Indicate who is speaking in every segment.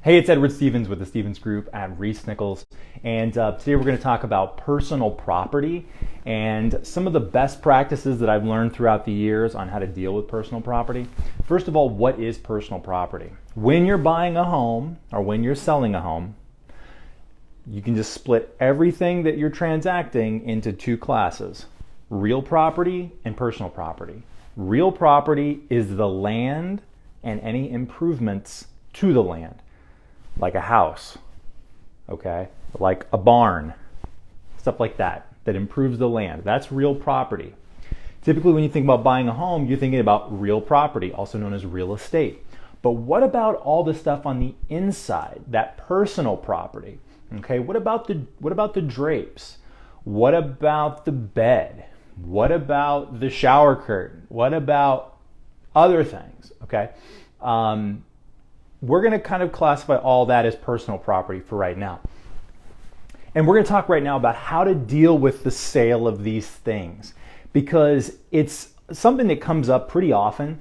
Speaker 1: Hey, it's Edward Stevens with the Stevens Group at Reese Nichols, and today we're going to talk about personal property and some of the best practices that I've learned throughout the years on how to deal with personal property. First of all, what is personal property? When you're buying a home or when you're selling a home, you can just split everything that you're transacting into two classes: real property and personal property. Real property is the land and any improvements to the land, like a house, okay, like a barn, stuff like that improves the land. That's real property. Typically when you think about buying a home, you're thinking about real property, also known as real estate. But what about all the stuff on the inside, that personal property? Okay, what about the drapes? What about the bed? What about the shower curtain? What about other things? Okay. We're going to kind of classify all that as personal property for right now. And we're going to talk right now about how to deal with the sale of these things, because it's something that comes up pretty often.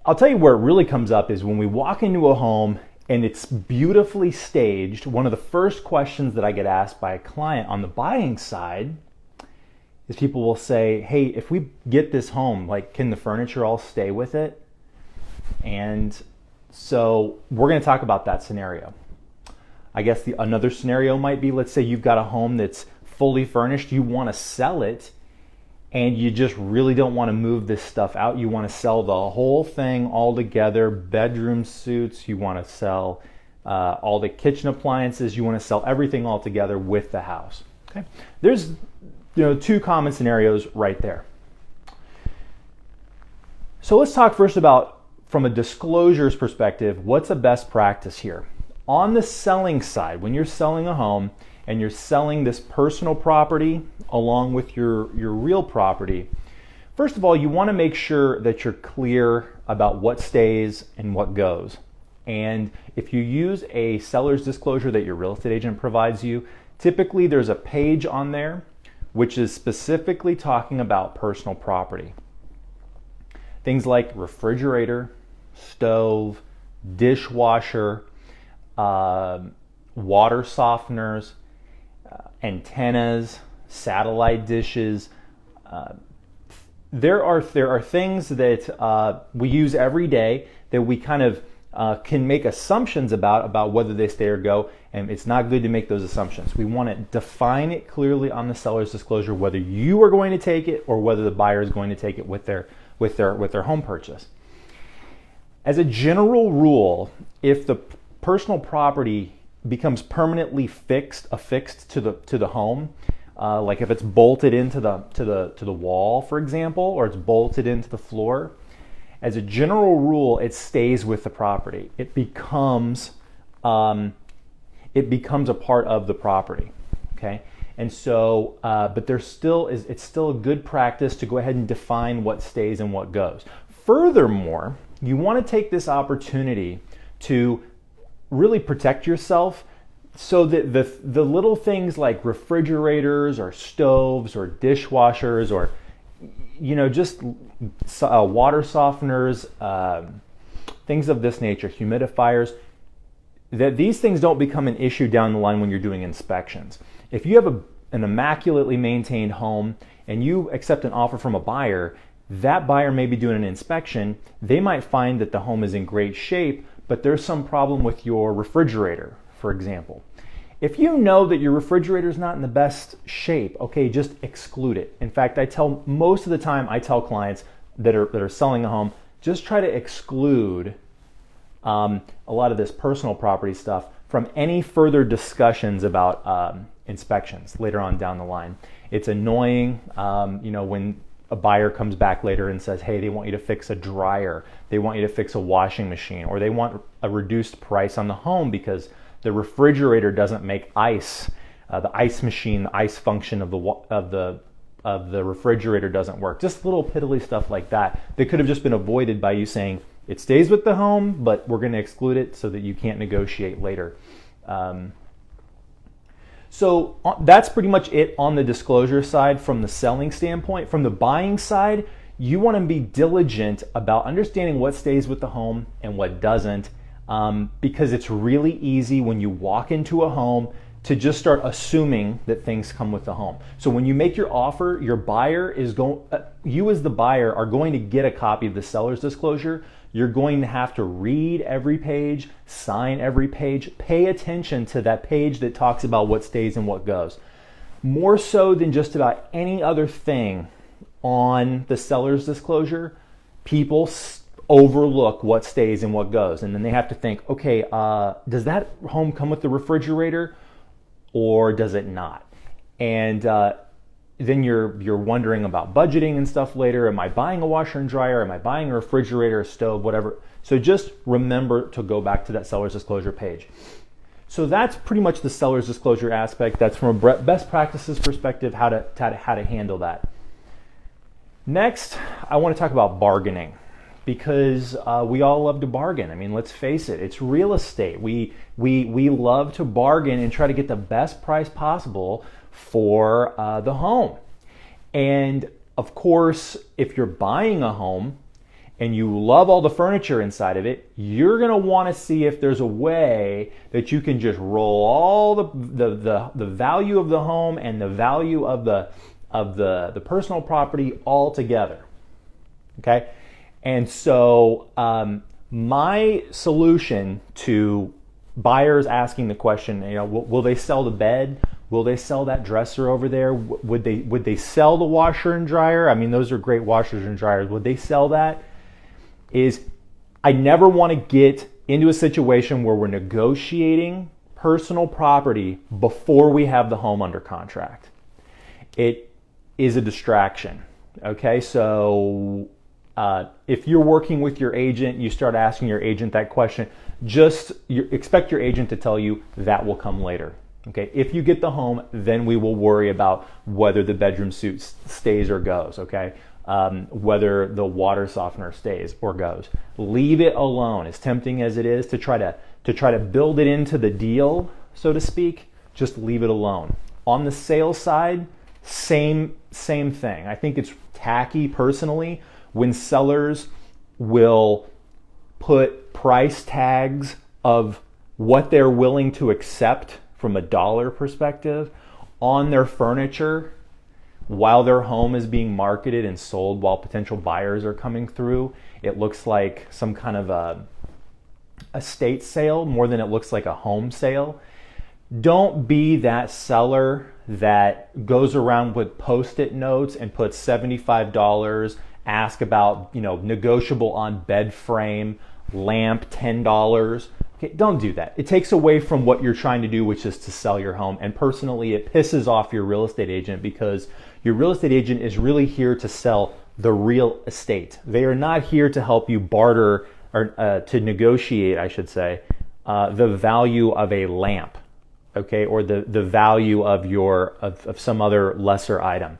Speaker 1: I'll tell you where it really comes up is when we walk into a home and it's beautifully staged. One of the first questions that I get asked by a client on the buying side is people will say, hey, if we get this home, like, can the furniture all stay with it? And so we're going to talk about that scenario. I guess another scenario might be, let's say you've got a home that's fully furnished, you want to sell it, and you just really don't want to move this stuff out. You want to sell the whole thing all together, bedroom suites, you want to sell all the kitchen appliances, you want to sell everything all together with the house. Okay, there's two common scenarios right there. So let's talk first about, from a disclosures perspective, what's a best practice here? On the selling side, when you're selling a home and you're selling this personal property along with your real property, first of all, you want to make sure that you're clear about what stays and what goes. And if you use a seller's disclosure that your real estate agent provides you, typically there's a page on there which is specifically talking about personal property. Things like refrigerator, stove, dishwasher, water softeners, antennas, satellite dishes. There are things that we use every day that we kind of can make assumptions about whether they stay or go, and it's not good to make those assumptions. We want to define it clearly on the seller's disclosure whether you are going to take it or whether the buyer is going to take it with their home purchase. As a general rule, if the personal property becomes permanently affixed to the home, like if it's bolted into the wall, for example, or it's bolted into the floor, as a general rule, it stays with the property. It becomes a part of the property. Okay, and so, but it's still a good practice to go ahead and define what stays and what goes. Furthermore, you want to take this opportunity to really protect yourself so that the little things like refrigerators or stoves or dishwashers or just water softeners, things of this nature, humidifiers, that these things don't become an issue down the line when you're doing inspections. If you have an immaculately maintained home and you accept an offer from a buyer, that buyer may be doing an inspection. They might find that the home is in great shape, but there's some problem with your refrigerator, for example. If you know that your refrigerator is not in the best shape, okay, just exclude it. In fact, most of the time I tell clients that are selling a home, just try to exclude a lot of this personal property stuff from any further discussions about inspections later on down the line. It's annoying, when a buyer comes back later and says, hey, they want you to fix a dryer, they want you to fix a washing machine, or they want a reduced price on the home because the refrigerator doesn't make ice. The ice machine, the ice function of the refrigerator doesn't work. Just little piddly stuff like that could have just been avoided by you saying it stays with the home, but we're going to exclude it so that you can't negotiate later. So that's pretty much it on the disclosure side from the selling standpoint. From the buying side, you want to be diligent about understanding what stays with the home and what doesn't. because it's really easy when you walk into a home to just start assuming that things come with the home. So when you make your offer, your buyer is you as the buyer are going to get a copy of the seller's disclosure. You're going to have to read every page, sign every page, pay attention to that page that talks about what stays and what goes. More so than just about any other thing on the seller's disclosure, people overlook what stays and what goes. And then they have to think, okay, does that home come with the refrigerator or does it not? And then you're wondering about budgeting and stuff later. Am I buying a washer and dryer? Am I buying a refrigerator, a stove, whatever? So just remember to go back to that seller's disclosure page. So that's pretty much the seller's disclosure aspect. That's from a best practices perspective, how to handle that. Next, I want to talk about bargaining, because we all love to bargain. I mean, let's face it, it's real estate. We love to bargain and try to get the best price possible for the home. And of course, if you're buying a home and you love all the furniture inside of it, you're gonna wanna see if there's a way that you can just roll all the value of the home and the value of the personal property all together, okay? And so my solution to buyers asking the question, will they sell the bed? Will they sell that dresser over there? Would they sell the washer and dryer? I mean, those are great washers and dryers. Would they sell that? Is I never want to get into a situation where we're negotiating personal property before we have the home under contract. It is a distraction. Okay, so if you're working with your agent, you start asking your agent that question, expect your agent to tell you that will come later. Okay, if you get the home, then we will worry about whether the bedroom suite stays or goes, okay? Whether the water softener stays or goes. Leave it alone. As tempting as it is to try to build it into the deal, so to speak, just leave it alone. On the sales side, same thing. I think it's tacky personally when sellers will put price tags of what they're willing to accept from a dollar perspective on their furniture while their home is being marketed and sold while potential buyers are coming through. It looks like some kind of a estate sale more than it looks like a home sale. Don't be that seller that goes around with post-it notes and puts $75, ask about, negotiable on bed frame, lamp, $10. Okay, don't do that. It takes away from what you're trying to do, which is to sell your home. And personally, it pisses off your real estate agent because your real estate agent is really here to sell the real estate. They are not here to help you barter or to negotiate, I should say, the value of a lamp, okay, or the value of some other lesser item.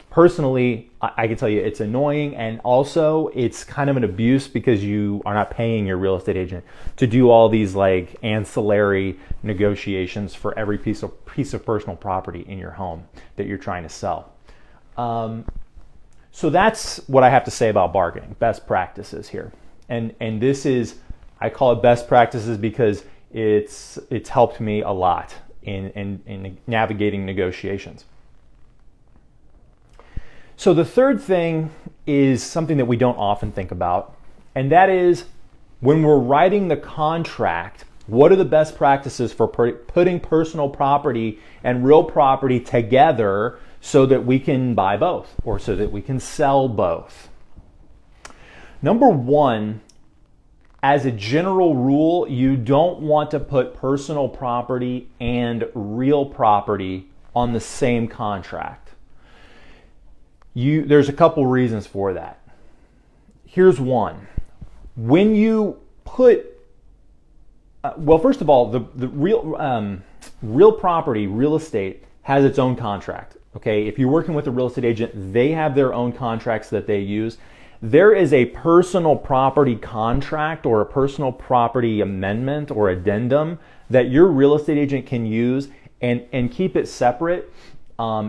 Speaker 1: Personally, I can tell you it's annoying, and also it's kind of an abuse because you are not paying your real estate agent to do all these like ancillary negotiations for every piece of personal property in your home that you're trying to sell. So that's what I have to say about bargaining, best practices here. And this is, I call it best practices because it's helped me a lot in navigating negotiations. So the third thing is something that we don't often think about, and that is when we're writing the contract, what are the best practices for putting personal property and real property together so that we can buy both or so that we can sell both? Number one, as a general rule, you don't want to put personal property and real property on the same contract. There's a couple reasons for that. Here's one. When you put, first of all, the real property, real estate has its own contract. Okay, if you're working with a real estate agent, they have their own contracts that they use. There is a personal property contract or a personal property amendment or addendum that your real estate agent can use and keep it separate.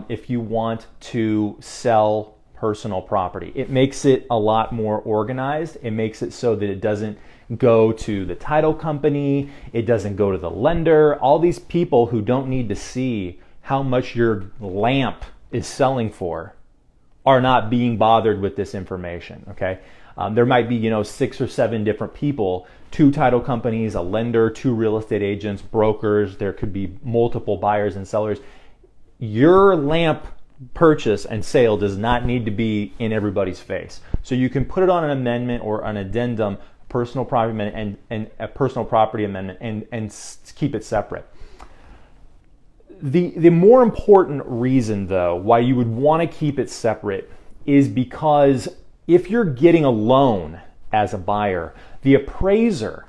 Speaker 1: If you want to sell personal property, it makes it a lot more organized. It makes it so that it doesn't go to the title company. It doesn't go to the lender. All these people who don't need to see how much your lamp is selling for are not being bothered with this information, okay? There might be, 6 or 7 different people, 2 title companies, a lender, 2 real estate agents, brokers. There could be multiple buyers and sellers. Your lamp purchase and sale does not need to be in everybody's face. So you can put it on an amendment or an addendum, personal property amendment and a personal property amendment and keep it separate. The more important reason, though, why you would want to keep it separate is because if you're getting a loan as a buyer, the appraiser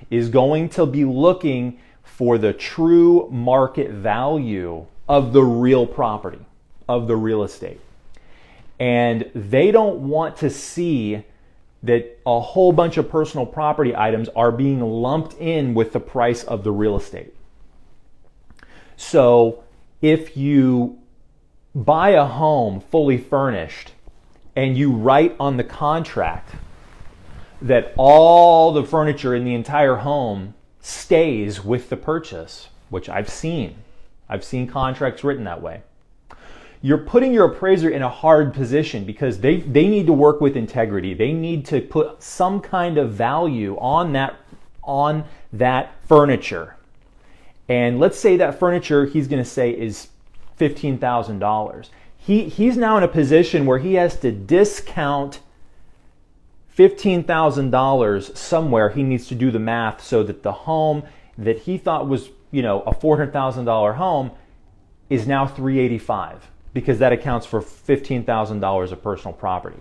Speaker 1: is going to be looking for the true market value of the real property, of the real estate. And they don't want to see that a whole bunch of personal property items are being lumped in with the price of the real estate. So if you buy a home fully furnished and you write on the contract that all the furniture in the entire home stays with the purchase, which I've seen contracts written that way, you're putting your appraiser in a hard position because they need to work with integrity. They need to put some kind of value on that furniture. And let's say that furniture he's going to say is $15,000. He's now in a position where he has to discount $15,000 somewhere. He needs to do the math so that the home that he thought was, a $400,000 home is now $385,000. Because that accounts for $15,000 of personal property.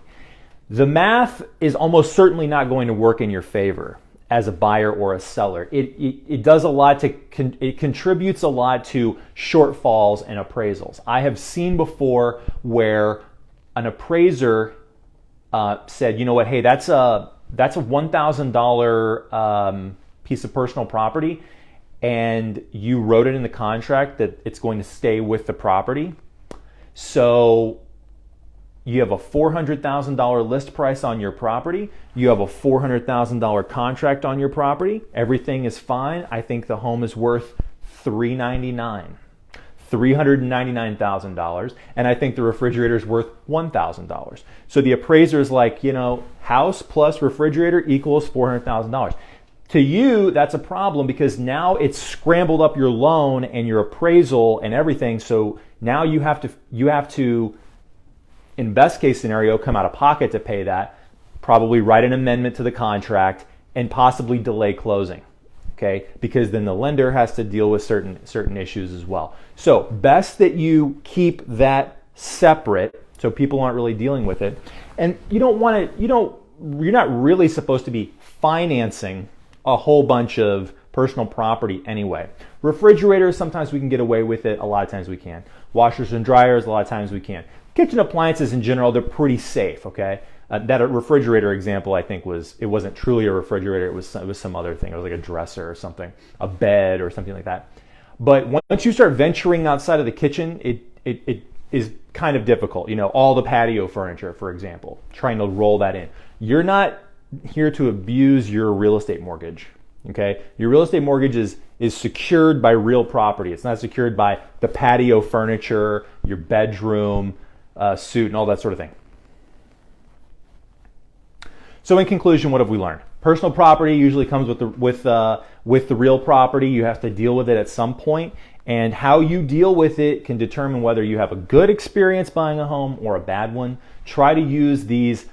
Speaker 1: The math is almost certainly not going to work in your favor as a buyer or a seller. It does a lot it contributes a lot to shortfalls and appraisals. I have seen before where an appraiser said, hey, that's a $1,000 piece of personal property, and you wrote it in the contract that it's going to stay with the property. So you have a $400,000 list price on your property. You have a $400,000 contract on your property. Everything is fine. I think the home is worth $399,000, and I think the refrigerator is worth $1,000. So the appraiser is like, house plus refrigerator equals $400,000. To you, that's a problem because now it's scrambled up your loan and your appraisal and everything. So now you have to, in best case scenario, come out of pocket to pay that, probably write an amendment to the contract, and possibly delay closing. Okay, because then the lender has to deal with certain issues as well. So best that you keep that separate so people aren't really dealing with it. And you're not really supposed to be financing a whole bunch of personal property anyway. Refrigerators, sometimes we can get away with it, a lot of times we can't. Washers and dryers, a lot of times we can't. Kitchen appliances in general, they're pretty safe, okay? That refrigerator example, I think, it wasn't truly a refrigerator, it was some other thing. It was like a dresser or something, a bed or something like that. But once you start venturing outside of the kitchen, it is kind of difficult. All the patio furniture, for example, trying to roll that in. You're not here to abuse your real estate mortgage, okay? Your real estate mortgage is secured by real property. It's not secured by the patio furniture, your bedroom, suite, and all that sort of thing. So in conclusion, what have we learned? Personal property usually comes with the real property. You have to deal with it at some point, and how you deal with it can determine whether you have a good experience buying a home or a bad one. Try to use these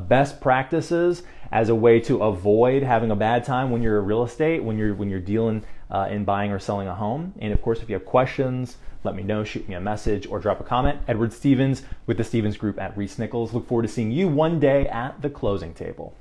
Speaker 1: best practices as a way to avoid having a bad time when you're in real estate, when you're dealing in buying or selling a home. And of course, if you have questions, let me know, shoot me a message or drop a comment. Edward Stevens with the Stevens Group at Reese Nichols. Look forward to seeing you one day at the closing table.